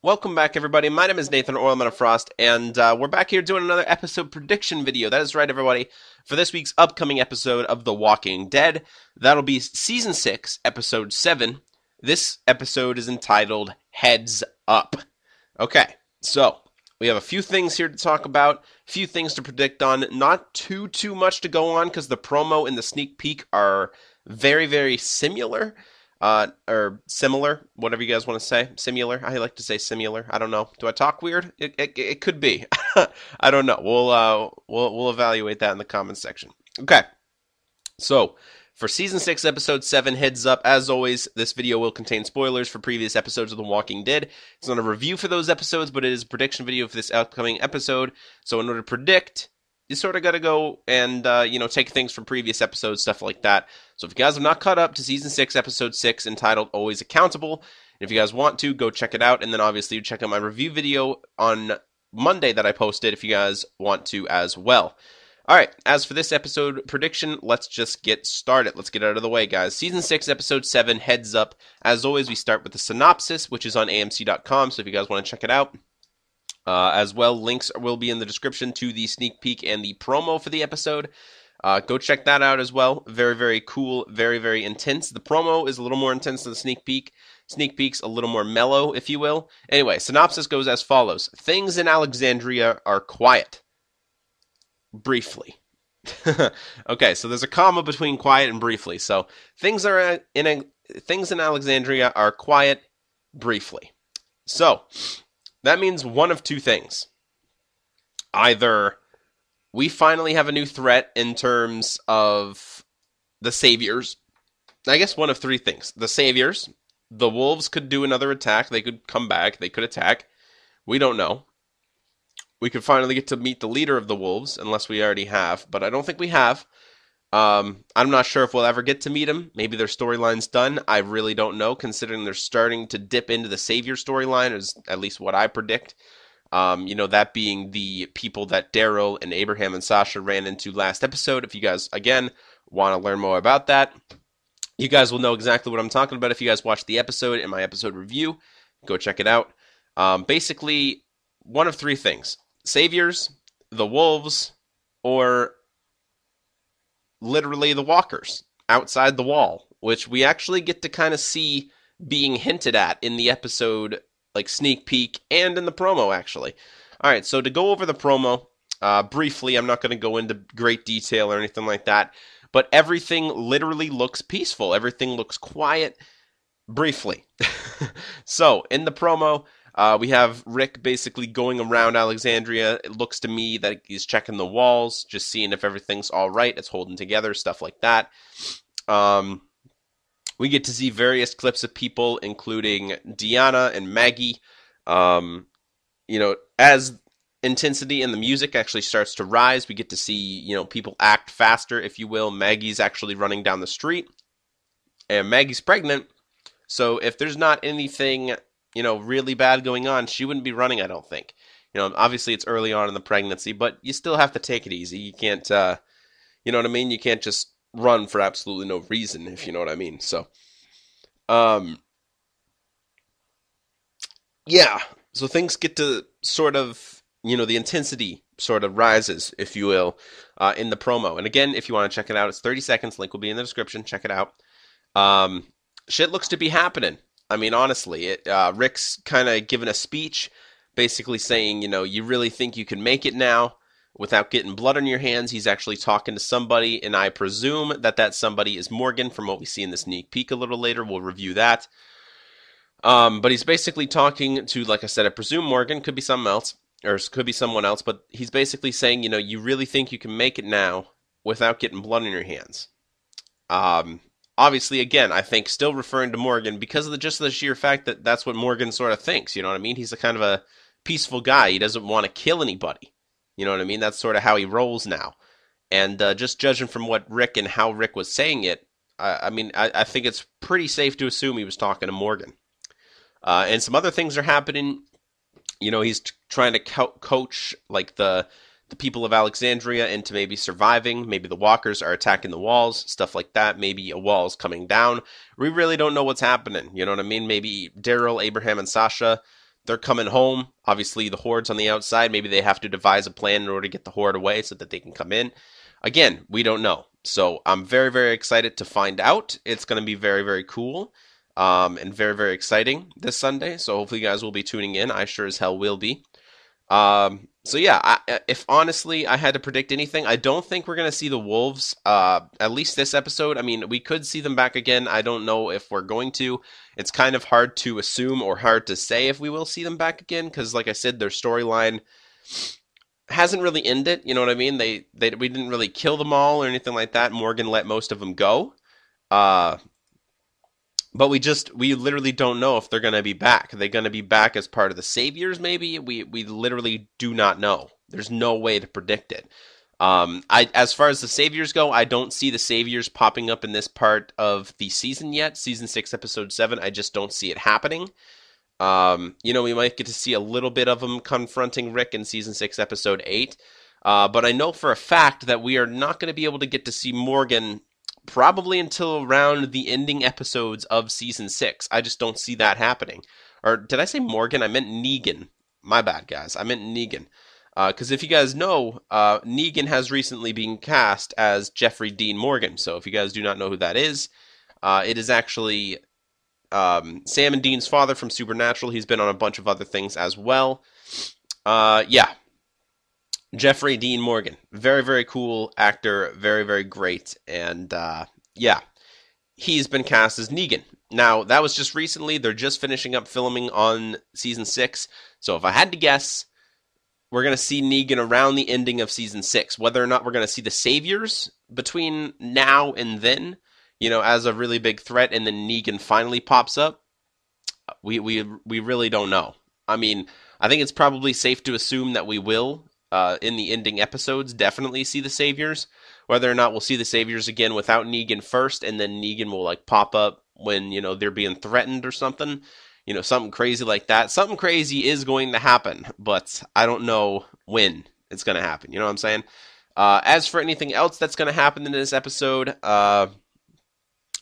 Welcome back, everybody. My name is Nathan, or ELEMENTofFROST, and we're back here doing another episode prediction video. That is right, everybody. For this week's upcoming episode of The Walking Dead, that'll be Season 6, Episode 7. This episode is entitled Heads Up. Okay, so we have a few things here to talk about, a few things to predict on. Not too much to go on, because the promo and the sneak peek are very, very similar. Or similar, whatever you guys want to say. Similar. I like to say similar. I don't know. Do I talk weird? It could be. I don't know. We'll evaluate that in the comments section. Okay. So, for Season 6, Episode 7, heads up, as always, this video will contain spoilers for previous episodes of The Walking Dead. It's not a review for those episodes, but it is a prediction video for this upcoming episode. So in order to predict, you sort of got to go and, take things from previous episodes, stuff like that. So if you guys have not caught up to Season 6, Episode 6, entitled Always Accountable, and if you guys want to, go check it out. And then obviously you check out my review video on Monday that I posted if you guys want to as well. Alright, as for this episode prediction, let's just get started. Let's get out of the way, guys. Season 6, Episode 7, heads up. As always, we start with the synopsis, which is on AMC.com, so if you guys want to check it out. As well, links will be in the description to the sneak peek and the promo for the episode. Go check that out as well. Very, very cool. Very, very intense. The promo is a little more intense than the sneak peek. Sneak peek's a little more mellow, if you will. Anyway, synopsis goes as follows. Things in Alexandria are quiet. Briefly. Okay, so there's a comma between quiet and briefly. So things in Alexandria are quiet briefly. So that means one of two things. Either we finally have a new threat in terms of the Saviors. I guess one of three things. The Saviors, the Wolves could do another attack. They could come back. They could attack. We don't know. We could finally get to meet the leader of the Wolves, unless we already have. But I don't think we have. I'm not sure if we'll ever get to meet him. Maybe their storyline's done. I really don't know, considering they're starting to dip into the Savior storyline, is at least what I predict. That being the people that Daryl and Abraham and Sasha ran into last episode. If you guys, again, want to learn more about that, you guys will know exactly what I'm talking about if you guys watched the episode in my episode review. Go check it out. Basically, one of three things. Saviors, the Wolves, or literally the Walkers outside the wall, which we actually get to kind of see being hinted at in the episode, like sneak peek, and in the promo, actually. Alright, so to go over the promo, briefly, I'm not going to go into great detail or anything like that, but everything literally looks peaceful. Everything looks quiet, briefly. So, in the promo, we have Rick basically going around Alexandria. It looks to me that he's checking the walls, just seeing if everything's all right, it's holding together, stuff like that. We get to see various clips of people, including Deanna and Maggie. As intensity in the music actually starts to rise, we get to see, people act faster, if you will. Maggie's actually running down the street, and Maggie's pregnant, so if there's not anything really bad going on, she wouldn't be running, I don't think. Obviously it's early on in the pregnancy, but you still have to take it easy. You can't, you know what I mean? You can't just run for absolutely no reason, if you know what I mean. So, yeah. So things get to sort of, the intensity sort of rises, if you will, in the promo. And again, if you want to check it out, it's 30 seconds. Link will be in the description. Check it out. Shit looks to be happening. I mean, honestly, Rick's kind of giving a speech, basically saying, you really think you can make it now without getting blood on your hands. He's actually talking to somebody, and I presume that somebody is Morgan from what we see in the sneak peek a little later. We'll review that. But he's basically talking to, like I said, I presume Morgan, could be something else, or could be someone else, but he's basically saying, you really think you can make it now without getting blood on your hands. Obviously, again, I think still referring to Morgan because of just the sheer fact that that's what Morgan sort of thinks, you know what I mean? He's a kind of a peaceful guy. He doesn't want to kill anybody, you know what I mean? That's sort of how he rolls now. And just judging from what Rick and how Rick was saying it, I think it's pretty safe to assume he was talking to Morgan. And some other things are happening. He's trying to coach, like, the people of Alexandria into maybe surviving. Maybe the walkers are attacking the walls, stuff like that. Maybe a wall's coming down. We really don't know what's happening. You know what I mean? Maybe Daryl, Abraham, and Sasha, they're coming home. Obviously, the Horde's on the outside. Maybe they have to devise a plan in order to get the Horde away so that they can come in. Again, we don't know. So I'm very, very excited to find out. It's going to be very, very cool and very, very exciting this Sunday. So hopefully you guys will be tuning in. I sure as hell will be. So yeah, if honestly I had to predict anything, I don't think we're going to see the Wolves, at least this episode. I mean, we could see them back again. I don't know if we're going to. It's kind of hard to assume or hard to say if we will see them back again, because like I said, their storyline hasn't really ended. You know what I mean? We didn't really kill them all or anything like that. Morgan let most of them go. But we literally don't know if they're going to be back. Are they going to be back as part of the Saviors, maybe? We literally do not know. There's no way to predict it. As far as the Saviors go, I don't see the Saviors popping up in this part of the season yet. Season 6, Episode 7, I just don't see it happening. We might get to see a little bit of them confronting Rick in Season 6, Episode 8. But I know for a fact that we are not going to be able to get to see Morgan probably until around the ending episodes of Season 6. I just don't see that happening. Or did I say Morgan? I meant Negan. My bad, guys. I meant Negan. Because if you guys know, Negan has recently been cast as Jeffrey Dean Morgan. So if you guys do not know who that is, it is actually Sam and Dean's father from Supernatural. He's been on a bunch of other things as well. Yeah. Jeffrey Dean Morgan. Very, very cool actor. Very, very great. And, yeah. He's been cast as Negan. Now, that was just recently. They're just finishing up filming on Season 6. So if I had to guess, we're going to see Negan around the ending of Season 6. Whether or not we're going to see the Saviors between now and then, as a really big threat, and then Negan finally pops up, we really don't know. I mean, I think it's probably safe to assume that we will, in the ending episodes, definitely see the Saviors. Whether or not we'll see the Saviors again without Negan first, and then Negan will pop up when they're being threatened or something, something crazy like that. Something crazy is going to happen, but I don't know when it's going to happen. You know what I'm saying? As for anything else that's going to happen in this episode,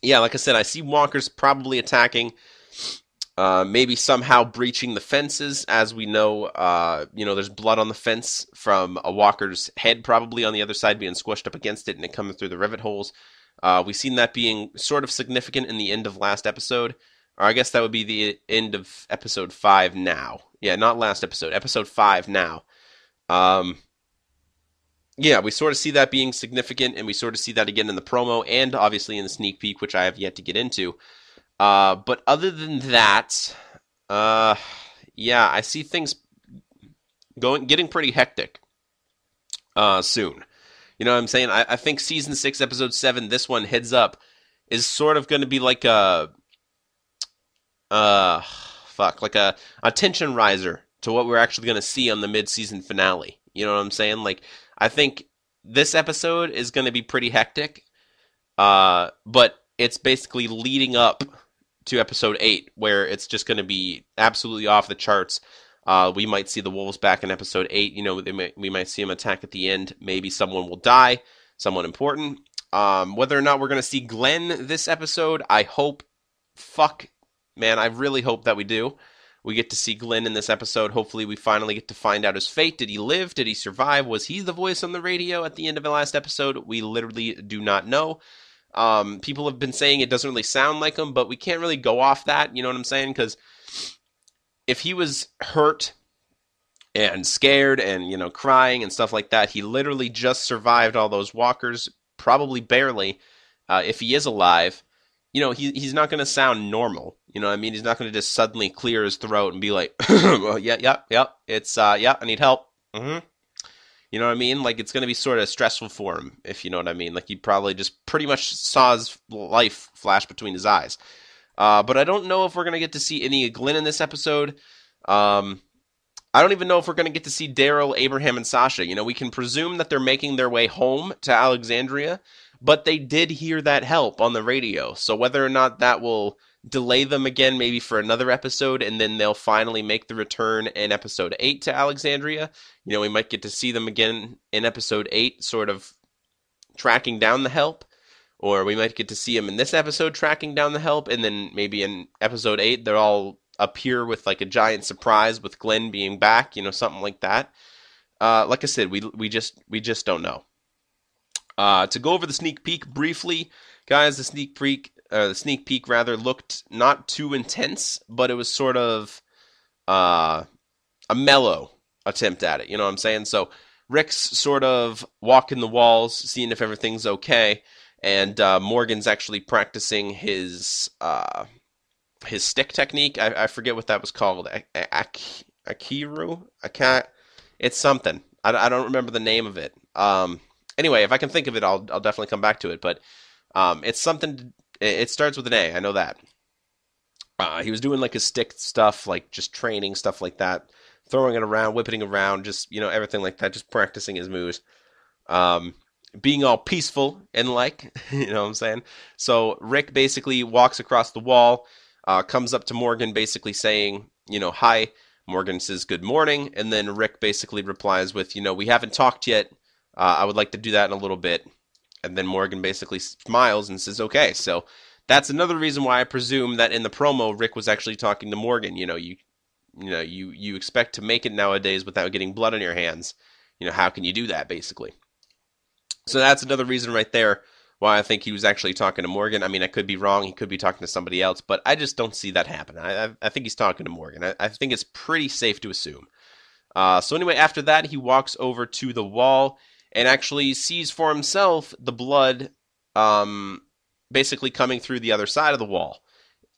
yeah, like I said, I see walkers probably attacking. Maybe somehow breaching the fences. As we know, there's blood on the fence from a walker's head probably on the other side being squished up against it and it coming through the rivet holes. We've seen that being sort of significant in the end of last episode. Or I guess that would be the end of episode 5 now. Yeah, not last episode. Episode 5 now. Yeah, we sort of see that being significant, and we sort of see that again in the promo and obviously in the sneak peek, which I have yet to get into. But other than that, yeah, I see things getting pretty hectic, soon. You know what I'm saying? I think Season 6, Episode 7, this one, Heads Up, is sort of going to be like a tension riser to what we're actually going to see on the mid-season finale. You know what I'm saying? I think this episode is going to be pretty hectic, but it's basically leading up to Episode 8, where it's just going to be absolutely off the charts. We might see the Wolves back in Episode 8. We might see them attack at the end. Maybe someone will die, someone important. Whether or not we're going to see Glenn this episode, I hope. I really hope that we do. We get to see Glenn in this episode. Hopefully we finally get to find out his fate. Did he live? Did he survive? Was he the voice on the radio at the end of the last episode? We literally do not know. People have been saying it doesn't really sound like him, but we can't really go off that, you know what I'm saying? Because if he was hurt and scared and, crying and stuff like that, he literally just survived all those walkers, probably barely. If he is alive, he's not going to sound normal. You know what I mean? He's not going to just suddenly clear his throat and be like, well, yeah, it's, I need help. Mm-hmm. You know what I mean? It's going to be sort of stressful for him, if you know what I mean. He probably just pretty much saw his life flash between his eyes. But I don't know if we're going to get to see any Glenn in this episode. I don't even know if we're going to get to see Daryl, Abraham, and Sasha. We can presume that they're making their way home to Alexandria, but they did hear that help on the radio. So whether or not that will delay them again maybe for another episode, and then they'll finally make the return in Episode 8 to Alexandria. We might get to see them again in Episode 8, sort of tracking down the help. Or we might get to see them in this episode tracking down the help, and then maybe in Episode 8 they're all appear with like a giant surprise with Glenn being back, something like that. Like I said, we just don't know. To go over the sneak peek briefly, guys, the sneak peek rather looked not too intense, but it was sort of a mellow attempt at it. You know what I'm saying? So Rick's sort of walking the walls, seeing if everything's okay, and Morgan's actually practicing his stick technique. I forget what that was called. Akiru? It's something. I don't remember the name of it. Anyway, if I can think of it, I'll definitely come back to it. But it's something. It starts with an A. I know that. He was doing like his stick stuff, like just training stuff like that, throwing it around, whipping it around, just everything like that, just practicing his moves. Being all peaceful and like, you know what I'm saying? So Rick basically walks across the wall, comes up to Morgan, basically saying, hi. Morgan says good morning, and then Rick basically replies with, we haven't talked yet. I would like to do that in a little bit. And then Morgan basically smiles and says, okay. So that's another reason why I presume that in the promo, Rick was actually talking to Morgan. You expect to make it nowadays without getting blood on your hands. How can you do that, basically? So that's another reason right there why I think he was actually talking to Morgan. I mean, I could be wrong. He could be talking to somebody else, but I just don't see that happen. I think he's talking to Morgan. I think it's pretty safe to assume. So anyway, after that, he walks over to the wall and actually sees for himself the blood basically coming through the other side of the wall.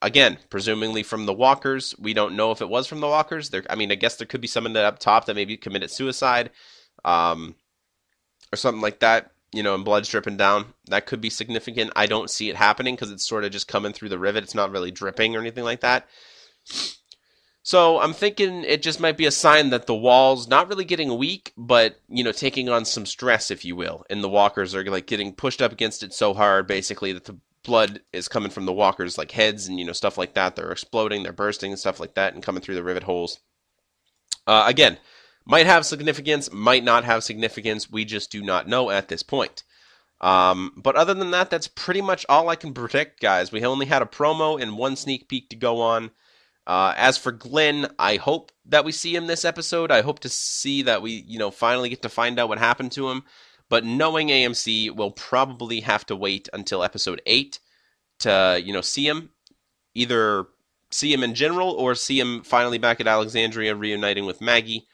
Again, presumably from the walkers. We don't know if it was from the walkers. I guess there could be someone up top that maybe committed suicide or something like that, and blood's dripping down. That could be significant. I don't see it happening because it's sort of just coming through the rivet. It's not really dripping or anything like that. So I'm thinking it just might be a sign that the wall's not really getting weak, but, taking on some stress, if you will. And the walkers are like getting pushed up against it so hard, basically, that the blood is coming from the walkers, like heads and, stuff like that. They're exploding, they're bursting and stuff like that and coming through the rivet holes. Again, might have significance, might not have significance. We just do not know at this point. But other than that, that's pretty much all I can predict, guys. We only had a promo and one sneak peek to go on. As for Glenn, I hope that we see him this episode. I hope to see that we, finally get to find out what happened to him. But knowing AMC, we'll probably have to wait until episode 8 to, see him. Either see him in general or see him finally back at Alexandria reuniting with Maggie.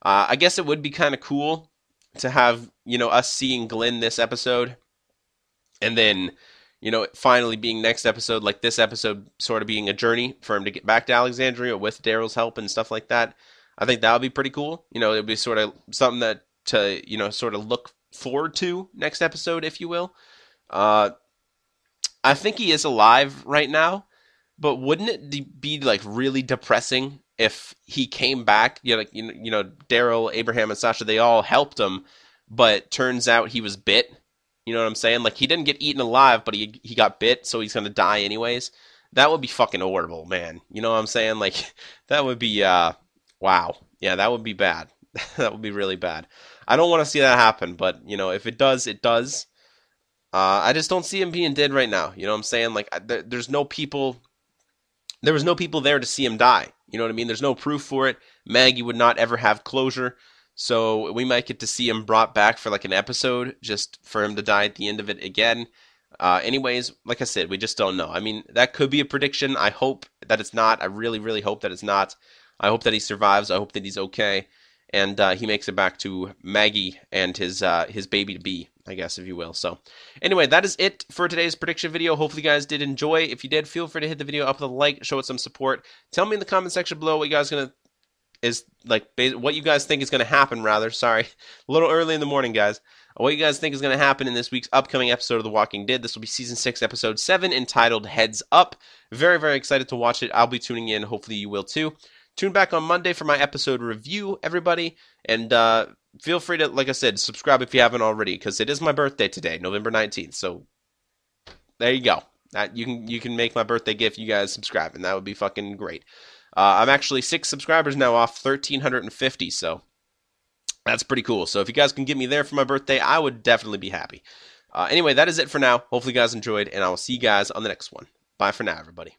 I guess it would be kind of cool to have, us seeing Glenn this episode. And then, finally being next episode, like this episode sort of being a journey for him to get back to Alexandria with Daryl's help and stuff like that. I think that would be pretty cool. It would be sort of something that to, sort of look forward to next episode, if you will. I think he is alive right now, but wouldn't it be like really depressing if he came back? Daryl, Abraham, and Sasha, they all helped him, but turns out he was bit. You know what I'm saying? Like, he didn't get eaten alive, but he got bit, so he's going to die anyways. That would be fucking horrible, man. You know what I'm saying? Like, that would be, wow. Yeah, that would be bad. That would be really bad. I don't want to see that happen, but, if it does, it does. I just don't see him being dead right now. You know what I'm saying? Like, there's no people... There was no people there to see him die. You know what I mean? There's no proof for it. Maggie would not ever have closure. So we might get to see him brought back for like an episode just for him to die at the end of it again. Anyways, like I said, we just don't know. I mean, that could be a prediction. I hope that it's not. I really, really hope that it's not. I hope that he survives. I hope that he's okay. And he makes it back to Maggie and his baby-to-be, I guess, if you will. So anyway, that is it for today's prediction video. Hopefully you guys did enjoy. If you did, feel free to hit the video up with a like, show it some support. Tell me in the comment section below what you guys what you guys think is going to happen, rather. Sorry, a little early in the morning, guys. What you guys think is going to happen in this week's upcoming episode of The Walking Dead. This will be Season 6, Episode 7, entitled Heads Up. Very, very excited to watch it. I'll be tuning in. Hopefully you will too. Tune back on Monday for my episode review, everybody. And feel free to, like I said, subscribe if you haven't already, because it is my birthday today, November 19th. So there you go. You can make my birthday gift. You guys subscribe, and that would be fucking great. I'm actually 6 subscribers now off 1,350, so that's pretty cool. So if you guys can get me there for my birthday, I would definitely be happy. Anyway, that is it for now. Hopefully you guys enjoyed, and I will see you guys on the next one. Bye for now, everybody.